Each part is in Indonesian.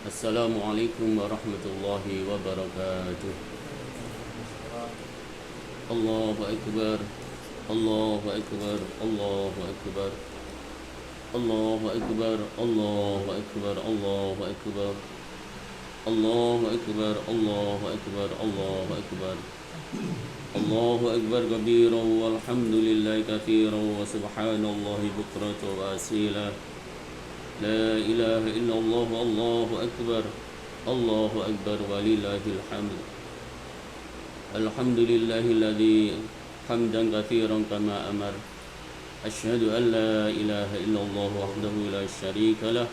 Assalamualaikum warahmatullahi wabarakatuh. Allahu Akbar. Allahu Akbar. Allahu Akbar. Allahu Akbar. Allahu Akbar. Allahu Akbar. Allahu Akbar. Allahu Akbar. Allahu Akbar. Allahu Akbar kabiran walhamdulillahi katsiran wa subhanallahi bukratan wa asila. La ilaha illallah Allahu Akbar. Allahu Akbar walillahil hamd. Alhamdulillahilladzi hamdan katsiran kama amar. Asyhadu an la ilaha illallah wahdahu la syarika lah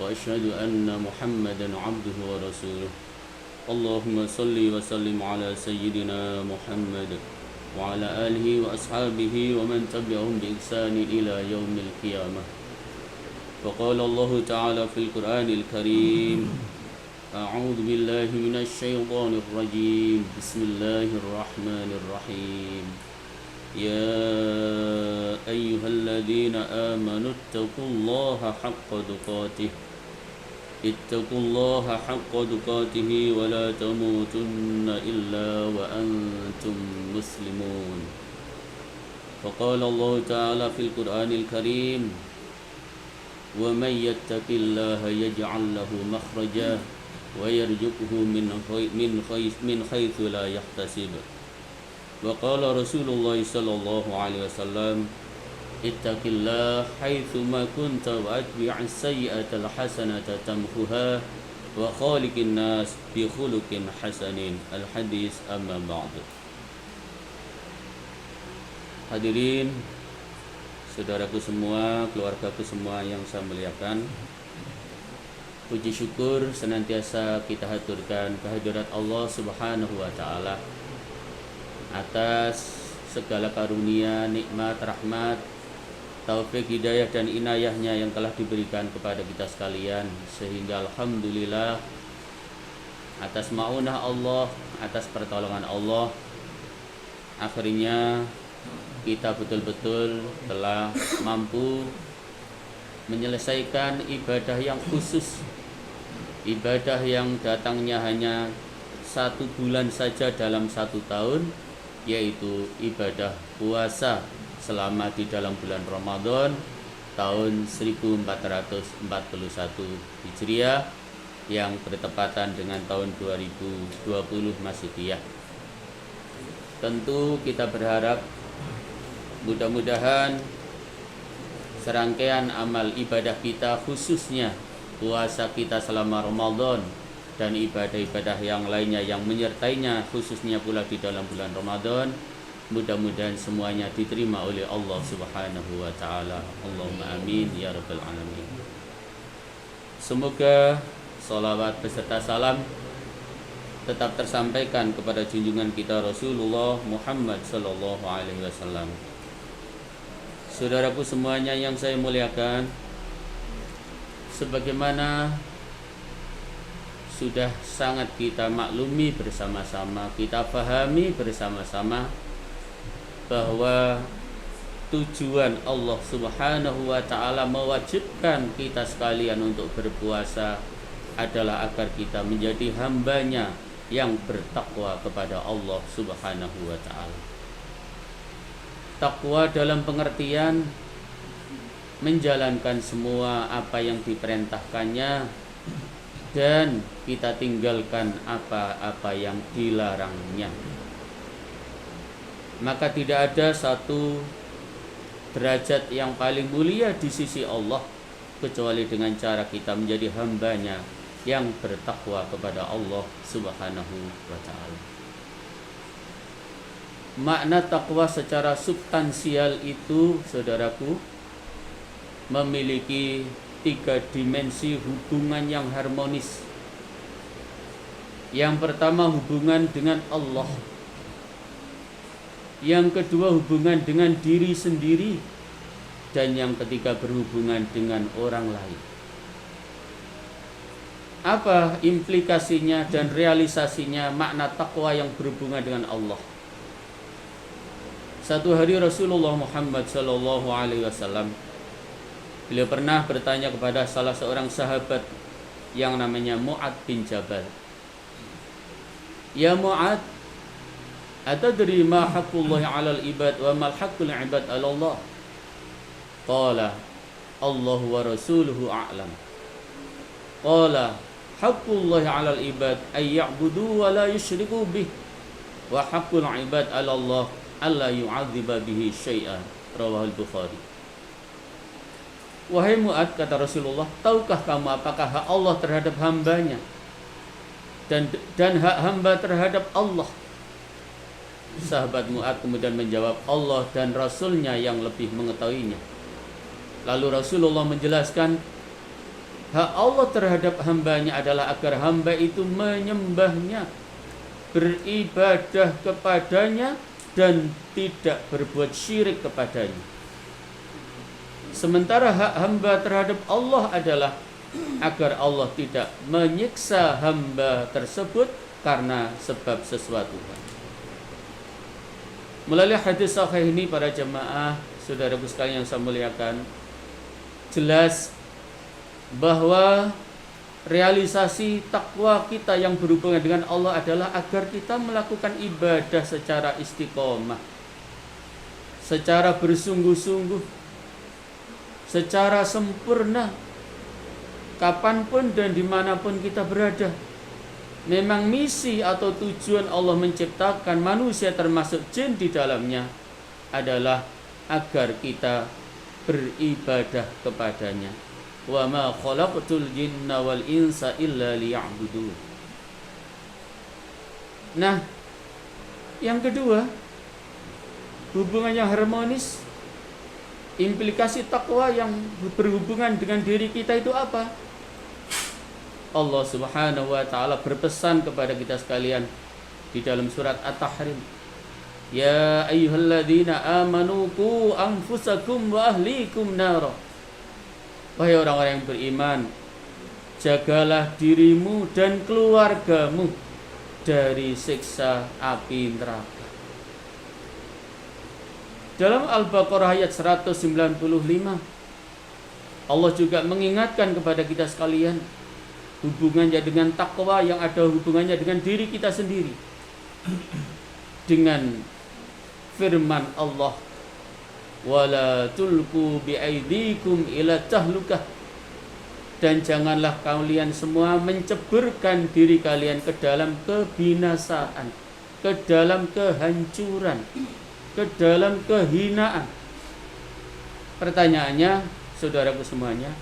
wa asyhadu anna Muhammadan abduhu wa rasuluh. Allahumma salli wa sallim ala sayyidina Muhammad wa ala alihi wa ashabihi wa man tabi'ahum bi ihsanin ila yaumil qiyamah. وقال الله تعالى في القرآن الكريم أعوذ بالله من الشيطان الرجيم بسم الله الرحمن الرحيم يا أيها الذين آمنوا اتقوا الله حق تقاته ولا تموتن إلا وأنتم مسلمون. وقال الله تعالى في القرآن الكريم ومن يتق الله يجعل له مخرجا ويرزقه من حيث لا يحتسب. وقال رسول الله صلى الله عليه وسلم اتق الله حيثما كنت واتبع السيئة الحسنة تمحها وخالق الناس بخلق حسن. الحديث. أما بعد. Hadirin, saudaraku semua, keluargaku semua yang saya muliakan, puji syukur senantiasa kita haturkan kehadirat Allah Subhanahu wa taala atas segala karunia, nikmat, rahmat, taufik, hidayah dan inayahnya yang telah diberikan kepada kita sekalian, sehingga alhamdulillah atas maunah Allah, atas pertolongan Allah, akhirnya kita betul-betul telah mampu menyelesaikan ibadah yang khusus, ibadah yang datangnya hanya 1 bulan saja dalam 1 tahun, yaitu ibadah puasa selama di dalam bulan Ramadan tahun 1441 Hijriah yang bertepatan dengan tahun 2020 Masihiyah. Tentu kita berharap mudah-mudahan serangkaian amal ibadah kita, khususnya puasa kita selama Ramadan dan ibadah-ibadah yang lainnya yang menyertainya, khususnya pula di dalam bulan Ramadan, mudah-mudahan semuanya diterima oleh Allah Subhanahu wa taala. Allahumma amin ya rabbal alamin. Semoga salawat beserta salam tetap tersampaikan kepada junjungan kita Rasulullah Muhammad sallallahu alaihi wasallam. Saudaraku semuanya yang saya muliakan, sebagaimana sudah sangat kita maklumi bersama-sama, kita pahami bersama-sama bahwa tujuan Allah Subhanahu wa taala mewajibkan kita sekalian untuk berpuasa adalah agar kita menjadi hambanya yang bertakwa kepada Allah Subhanahu wa taala. Takwa dalam pengertian menjalankan semua apa yang diperintahkannya dan kita tinggalkan apa-apa yang dilarangnya. Maka tidak ada satu derajat yang paling mulia di sisi Allah kecuali dengan cara kita menjadi hambanya yang bertakwa kepada Allah Subhanahu wa ta'ala. Makna takwa secara substansial itu, saudaraku, memiliki 3 dimensi hubungan yang harmonis. Yang pertama, hubungan dengan Allah. Yang kedua, hubungan dengan diri sendiri. Dan yang ketiga, berhubungan dengan orang lain. Apa implikasinya dan realisasinya makna takwa yang berhubungan dengan Allah? Satu hari Rasulullah Muhammad sallallahu alaihi wasallam, beliau pernah bertanya kepada salah seorang sahabat yang namanya Mu'ad bin Jabal. Ya Mu'ad, atadri ma haqqullahi 'alal ibad wa mal haqqul ibad 'ala Allah? Qala Allah wa rasuluhu a'lam. Qala haqqullahi 'alal ibad ay ya'budu wa la yusyriku bih wa haqqul ibad 'ala Allah alla yu'adziba bihi syai'an. Rawahul Bukhari. Wahai Mu'ad, kata Rasulullah, tahukah kamu apakah hak Allah terhadap hambanya dan hak hamba terhadap Allah? Sahabat Mu'ad kemudian menjawab, Allah dan Rasulnya yang lebih mengetahuinya. Lalu Rasulullah menjelaskan, hak Allah terhadap hambanya adalah agar hamba itu menyembahnya, beribadah kepadanya, dan tidak berbuat syirik kepadanya. Sementara hak hamba terhadap Allah adalah agar Allah tidak menyiksa hamba tersebut karena sebab sesuatu. Melalui hadis sahih ini, para jemaah, saudaraku sekalian yang saya muliakan, jelas bahwa realisasi takwa kita yang berhubungan dengan Allah adalah agar kita melakukan ibadah secara istiqomah, secara bersungguh-sungguh, secara sempurna, kapanpun dan dimanapun kita berada. Memang misi atau tujuan Allah menciptakan manusia termasuk jin di dalamnya adalah agar kita beribadah kepadanya. Wa ma khalaqtul jinna wal insa illa liya'budun. Nah, yang kedua, hubungan yang harmonis, implikasi takwa yang berhubungan dengan diri kita itu apa? Allah Subhanahu wa taala berpesan kepada kita sekalian di dalam surat At-Tahrim, ya ayyuhalladzina amanu qu anfusakum wa ahlikum nara. Wahai orang-orang yang beriman, jagalah dirimu dan keluargamu dari siksa api neraka. Dalam Al-Baqarah ayat 195, Allah juga mengingatkan kepada kita sekalian hubungannya dengan takwa yang ada hubungannya dengan diri kita sendiri. Dengan firman Allah, wala tulqu biaidikum ila tahlukah, dan janganlah kalian semua menceburkan diri kalian ke dalam kebinasaan, ke dalam kehancuran, ke dalam kehinaan. Pertanyaannya, saudaraku semuanya,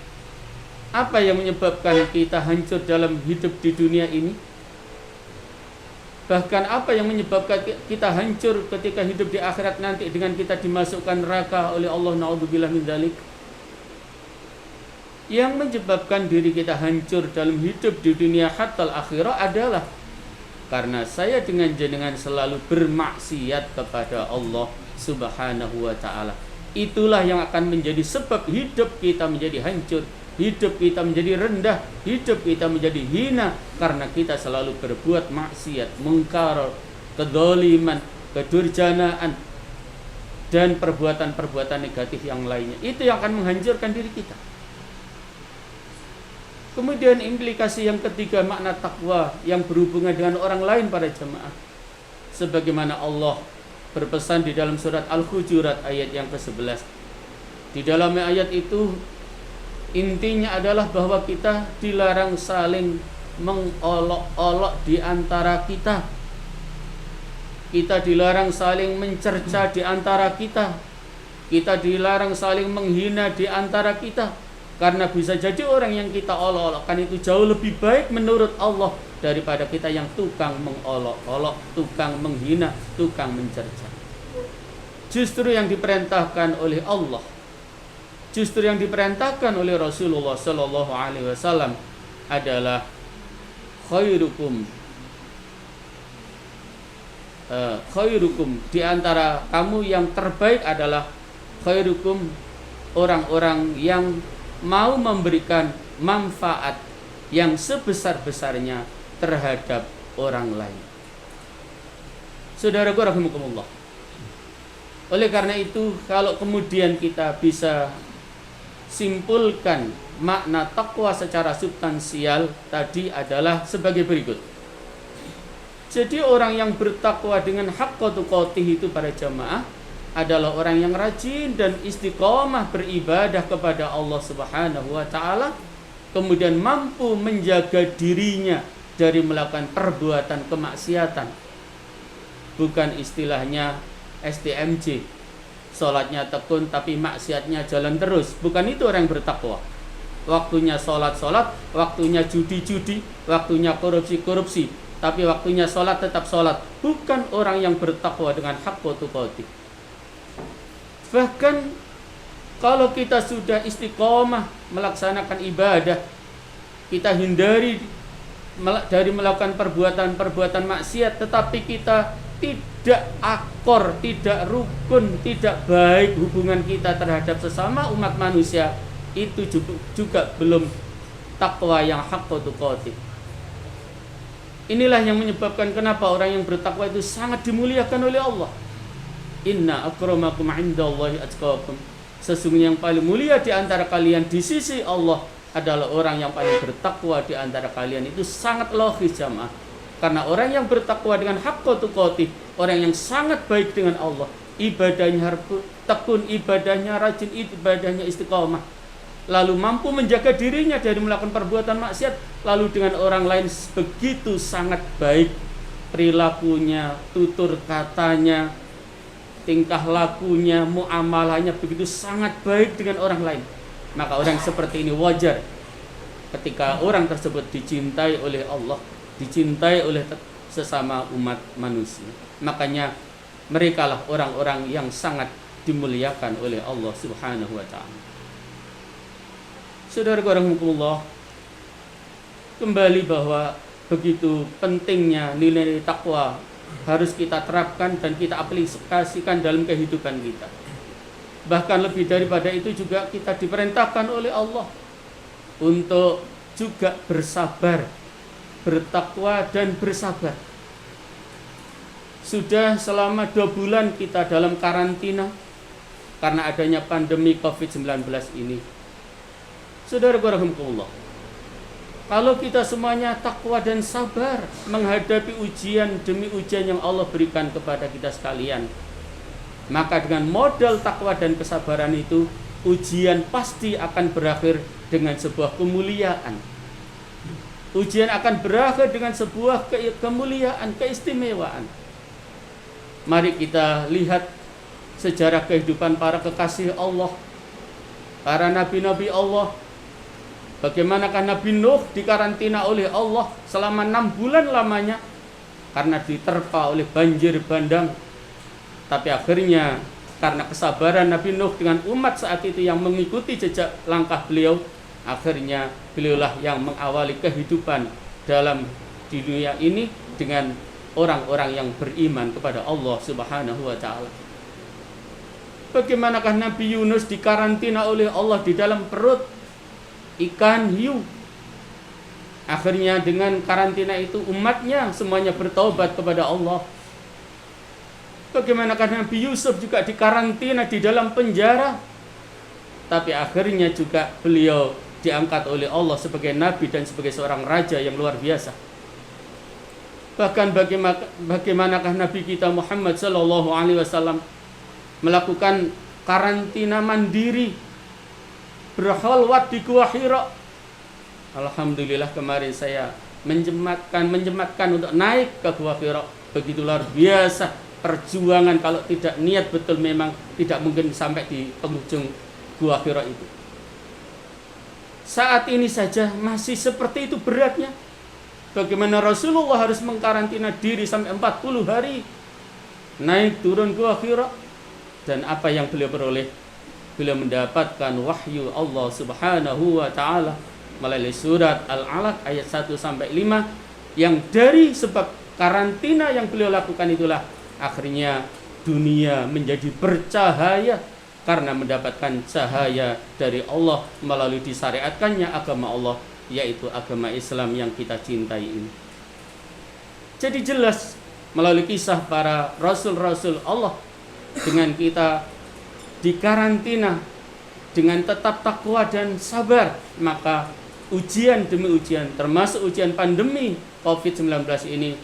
apa yang menyebabkan kita hancur dalam hidup di dunia ini? Bahkan apa yang menyebabkan kita hancur ketika hidup di akhirat nanti dengan kita dimasukkan neraka oleh Allah, na'udzubillah min dzalik? Yang menyebabkan diri kita hancur dalam hidup di dunia hatta akhirah adalah karena saya dengan jenengan selalu bermaksiat kepada Allah Subhanahu wa ta'ala. Itulah yang akan menjadi sebab hidup kita menjadi hancur, hidup kita menjadi rendah, hidup kita menjadi hina, karena kita selalu berbuat maksiat, mungkar, kedzaliman, kedurjanaan, dan perbuatan-perbuatan negatif yang lainnya. Itu yang akan menghancurkan diri kita. Kemudian implikasi yang ketiga, makna takwa yang berhubungan dengan orang lain, para jemaah. Sebagaimana Allah berpesan di dalam surat Al-Hujurat ayat yang ke-11. Di dalam ayat itu intinya adalah bahwa kita dilarang saling mengolok-olok di antara kita. Kita dilarang saling mencerca di antara kita. Kita dilarang saling menghina di antara kita. Karena bisa jadi orang yang kita olok-olokkan itu jauh lebih baik menurut Allah daripada kita yang tukang mengolok-olok, tukang menghina, tukang mencerca. Justru yang diperintahkan oleh Allah, justru yang diperintahkan oleh Rasulullah Sallallahu Alaihi Wasallam adalah khairukum, di antara kamu yang terbaik adalah khairukum, orang-orang yang mau memberikan manfaat yang sebesar-besarnya terhadap orang lain. Saudaraku rahimakumullah. Oleh karena itu, kalau kemudian kita bisa simpulkan makna takwa secara substansial tadi adalah sebagai berikut. Jadi orang yang bertakwa dengan haqqa tuqatih itu para jamaah adalah orang yang rajin dan istiqomah beribadah kepada Allah Subhanahu wa taala, kemudian mampu menjaga dirinya dari melakukan perbuatan kemaksiatan. Bukan istilahnya STMJ, salatnya tekun tapi maksiatnya jalan terus. Bukan itu orang yang bertakwa. Waktunya salat, waktunya judi, waktunya korupsi, tapi waktunya salat tetap salat. Bukan orang yang bertakwa dengan haqqa tuqatih. Bahkan kalau kita sudah istiqomah melaksanakan ibadah, kita hindari dari melakukan perbuatan maksiat, tetapi kita tidak akor, tidak rukun, tidak baik hubungan kita terhadap sesama umat manusia, itu juga belum takwa yang haqqa tuqatih. Inilah yang menyebabkan kenapa orang yang bertakwa itu sangat dimuliakan oleh Allah. Inna akramakum indallahi atqakum. Sesungguhnya yang paling mulia di antara kalian di sisi Allah adalah orang yang paling bertakwa di antara kalian. Itu sangat logis jamaah. Karena orang yang bertakwa dengan haqqa tuqatih, orang yang sangat baik dengan Allah, ibadahnya tekun, ibadahnya rajin, ibadahnya istiqamah, lalu mampu menjaga dirinya dari melakukan perbuatan maksiat, lalu dengan orang lain begitu sangat baik perilakunya, tutur katanya, tingkah lakunya, muamalahnya begitu sangat baik dengan orang lain. Maka orang seperti ini wajar ketika orang tersebut dicintai oleh Allah, dicintai oleh sesama umat manusia. Makanya merekalah orang-orang yang sangat dimuliakan oleh Allah Subhanahu wa taala. Saudara-saudara rahimakumullah, kembali bahwa begitu pentingnya nilai takwa harus kita terapkan dan kita aplikasikan dalam kehidupan kita. Bahkan lebih daripada itu juga kita diperintahkan oleh Allah untuk juga bersabar, bertakwa dan bersabar. Sudah selama 2 bulan kita dalam karantina karena adanya pandemi COVID-19 ini. Saudara-saudara rahimakumullah, kalau kita semuanya takwa dan sabar menghadapi ujian demi ujian yang Allah berikan kepada kita sekalian, maka dengan modal takwa dan kesabaran itu, ujian pasti akan berakhir dengan sebuah kemuliaan. Ujian akan berakhir dengan sebuah kemuliaan, keistimewaan. Mari kita lihat sejarah kehidupan para kekasih Allah, para nabi-nabi Allah. Bagaimanakah Nabi Nuh dikarantina oleh Allah selama 6 bulan lamanya karena diterpa oleh banjir bandang. Tapi akhirnya karena kesabaran Nabi Nuh dengan umat saat itu yang mengikuti jejak langkah beliau, akhirnya beliaulah yang mengawali kehidupan dalam di dunia ini dengan orang-orang yang beriman kepada Allah Subhanahu wa taala. Bagaimanakah Nabi Yunus dikarantina oleh Allah di dalam perut ikan hiu. Akhirnya dengan karantina itu umatnya semuanya bertaubat kepada Allah. Bagaimanakah Nabi Yusuf juga dikarantina di dalam penjara, tapi akhirnya juga beliau diangkat oleh Allah sebagai nabi dan sebagai seorang raja yang luar biasa. Bahkan bagaimanakah Nabi kita Muhammad sallallahu alaihi wasallam melakukan karantina mandiri, berkhalwat di Gua Hira. Alhamdulillah kemarin saya menjematkan untuk naik ke Gua Hira. Begitu luar biasa perjuangan, kalau tidak niat betul memang tidak mungkin sampai di penghujung Gua Hira itu. Saat ini saja masih seperti itu beratnya. Bagaimana Rasulullah harus mengkarantina diri sampai 40 hari naik turun Gua Hira. Dan apa yang beliau peroleh? Beliau mendapatkan wahyu Allah Subhanahu wa taala melalui surat Al-Alaq ayat 1 sampai 5, yang dari sebab karantina yang beliau lakukan itulah akhirnya dunia menjadi bercahaya karena mendapatkan cahaya dari Allah melalui disyariatkannya agama Allah, yaitu agama Islam yang kita cintai ini. Jadi jelas melalui kisah para rasul-rasul Allah, dengan kita dikarantina dengan tetap takwa dan sabar, maka ujian demi ujian, termasuk ujian pandemi COVID-19 ini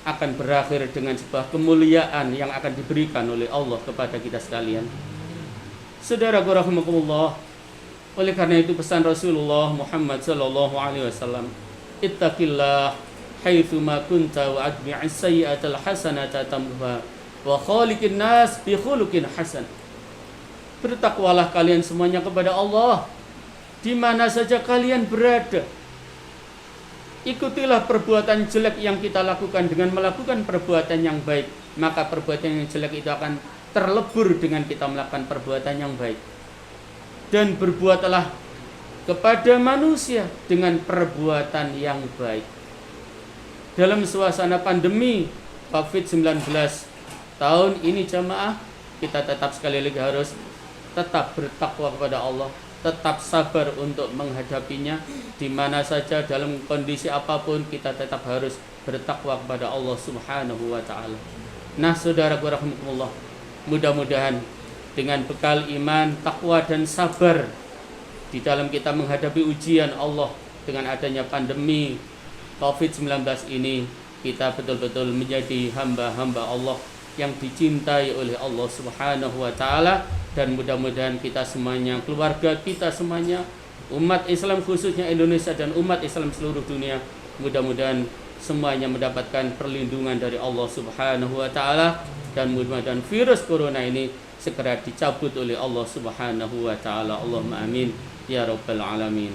akan berakhir dengan sebuah kemuliaan yang akan diberikan oleh Allah kepada kita sekalian. Saudaraku rahimakumullah, oleh karena itu pesan Rasulullah Muhammad sallallahu alaihi wasallam, ittaqillah haitsu ma kunta wa atbi'is sayyi'atal hasanata tamhuha wa khaliqin nas bi khuluqin hasan. Bertakwalah kalian semuanya kepada Allah di mana saja kalian berada. Ikutilah perbuatan jelek yang kita lakukan dengan melakukan perbuatan yang baik, maka perbuatan yang jelek itu akan terlebur dengan kita melakukan perbuatan yang baik. Dan berbuatlah kepada manusia dengan perbuatan yang baik. Dalam suasana pandemi COVID-19 tahun ini jamaah, kita tetap sekali lagi harus tetap bertakwa kepada Allah, tetap sabar untuk menghadapinya. Di mana saja, dalam kondisi apapun, kita tetap harus bertakwa kepada Allah Subhanahu wa ta'ala. Nah, saudaraku rahimakumullah, mudah-mudahan dengan bekal iman, takwa dan sabar di dalam kita menghadapi ujian Allah dengan adanya pandemi COVID-19 ini, kita betul-betul menjadi hamba-hamba Allah yang dicintai oleh Allah Subhanahu wa ta'ala. Dan mudah-mudahan kita semuanya, keluarga kita semuanya, umat Islam khususnya Indonesia dan umat Islam seluruh dunia, mudah-mudahan semuanya mendapatkan perlindungan dari Allah Subhanahu wa ta'ala. Dan mudah-mudahan virus corona ini segera dicabut oleh Allah Subhanahu wa ta'ala. Allahumma amin ya rabbal alamin.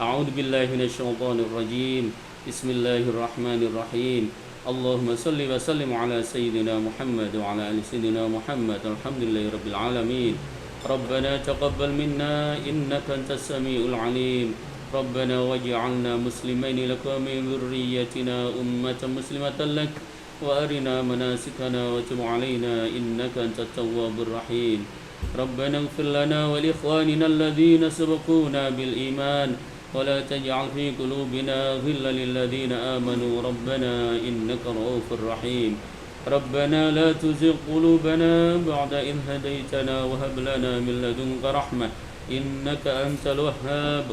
A'udzu billahi minasyaitonir rajim. Bismillahirrahmanirrahim. Allahumma salli wa sallim ala sayyidina Muhammad wa ala ali sayyidina Muhammad. Alhamdulillahi rabbil alamin. Rabbana taqabbal minna innaka antas samiul alim. Rabbana waj'alna muslimaini laka min dhurriyyatina ummatan muslimatan lak wa arina manasikana wa tub alaina innaka antat tawwabur rahim. Rabbana ighfir lana wa li ikhwanina alladhina sabaquna bil iman ولا تجعل في قلوبنا غلا للذين آمنوا ربنا إنك رؤوف رحيم. ربنا لا تزغ قلوبنا بعد إذ هديتنا وهب لنا من لدنك رحمة إنك أنت الوهاب.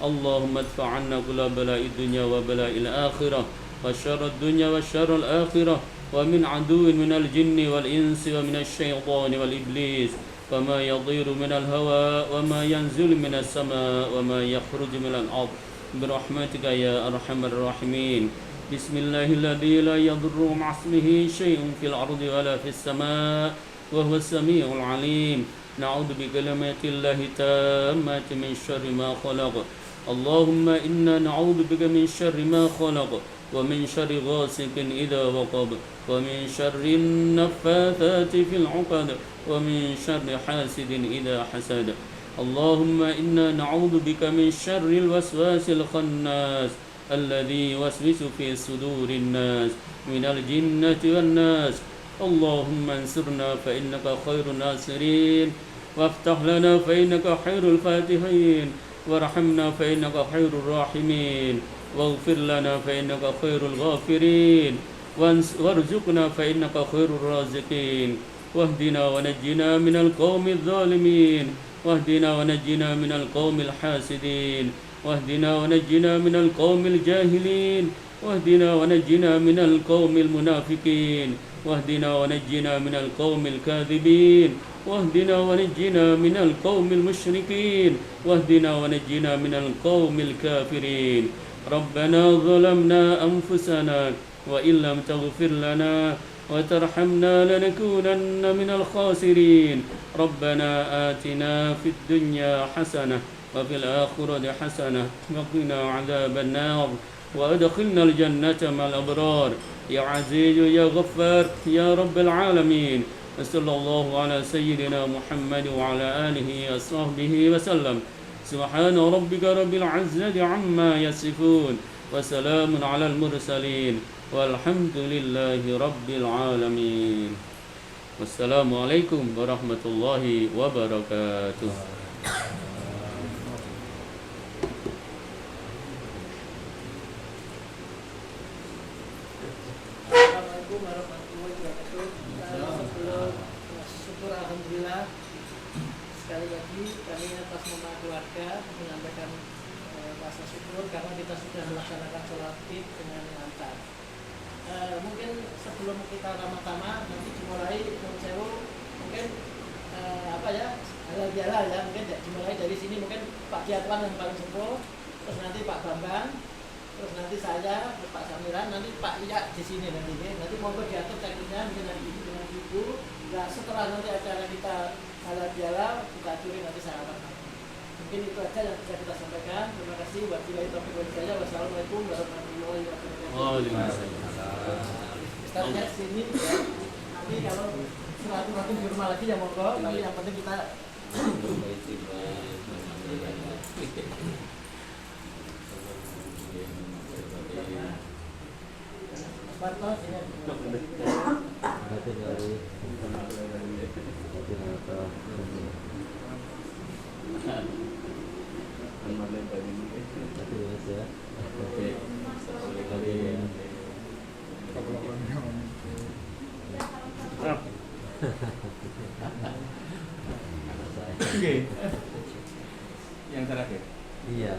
اللهم ادفع عنا كل بلاء الدنيا وبلاء الآخرة وشر الدنيا وشر الآخرة ومن عدو من الجن والإنس ومن الشيطان والإبليس وما يطير من الهواء وما ينزل من السماء وما يخرج من الأرض برحمتك يا أرحم الراحمين. بسم الله الذي لا يضر مع اسمه شيء في الأرض ولا في السماء وهو السميع العليم. نعوذ بكلمات الله التامات من شر ما خلق. اللهم إنا نعوذ بك من شر ما خلق ومن شر غاسق إذا وقب ومن شر النفاثات في العقد ومن شر حاسد إذا حسد. اللهم إنا نعوذ بك من شر الوسواس الخناس الذي يوسوس في صدور الناس من الجنة والناس. اللهم انصرنا فإنك خير الناصرين وافتح لنا فإنك خير الفاتحين وارحمنا فإنك خير الراحمين واغفر لنا فإنك خير الغافرين وارزقنا فإنك خير الرازقين واهدنا ونجنا من القوم الظالمين واهدنا ونجنا من القوم الحاسدين واهدنا ونجنا من القوم الجاهلين واهدنا ونجنا من القوم المنافقين واهدنا ونجنا من القوم الكاذبين واهدنا ونجنا من القوم المشركين واهدنا ونجنا من القوم الكافرين. ربنا ظلمنا أنفسنا وإن لم تغفر لنا وترحمنا لنكونن من الخاسرين. ربنا آتنا في الدنيا حسنة وفي الآخرة حسنة وقنا عذاب النار وأدخلنا الجنة مع الأبرار يا عزيز يا غفار يا رب العالمين. وصلى الله على سيدنا محمد وعلى آله وصحبه وسلم. سبحان ربك رب العزة عما يصفون وسلام على المرسلين والحمد لله رب العالمين. والسلام عليكم ورحمة الله وبركاته. Assalamualaikum warahmatullahi wabarakatuh. Syukur alhamdulillah sekali lagi kami atas nama keluarga menyampaikan rasa syukur karena kita sudah melaksanakan sholat id dengan lancar. Mungkin sebelum kita ramah-tamah nanti dimulai mungkin halal bihalal ya, mungkin dimulai dari sini, mungkin Pak Kiatwan yang paling sepuh, terus nanti Pak Bambang, terus nanti saya, terus Pak Samiran, nanti Pak Iya di sini nanti monggo diatur teknisnya mungkin nanti dengan Ibu. Nah setelah nanti acara kita halal bihalal kita aturin nanti sahabat. Mungkin itu aja yang bisa kita sampaikan. Terima kasih. Wabillahi taufiq wal hidayah. Wassalamualaikum warahmatullahi wabarakatuh. Ustaz ya sini ya. Nanti kalau silaturahmi di rumah lagi ya monggo. Tapi yang penting kita Oke. Yang terakhir. Iya.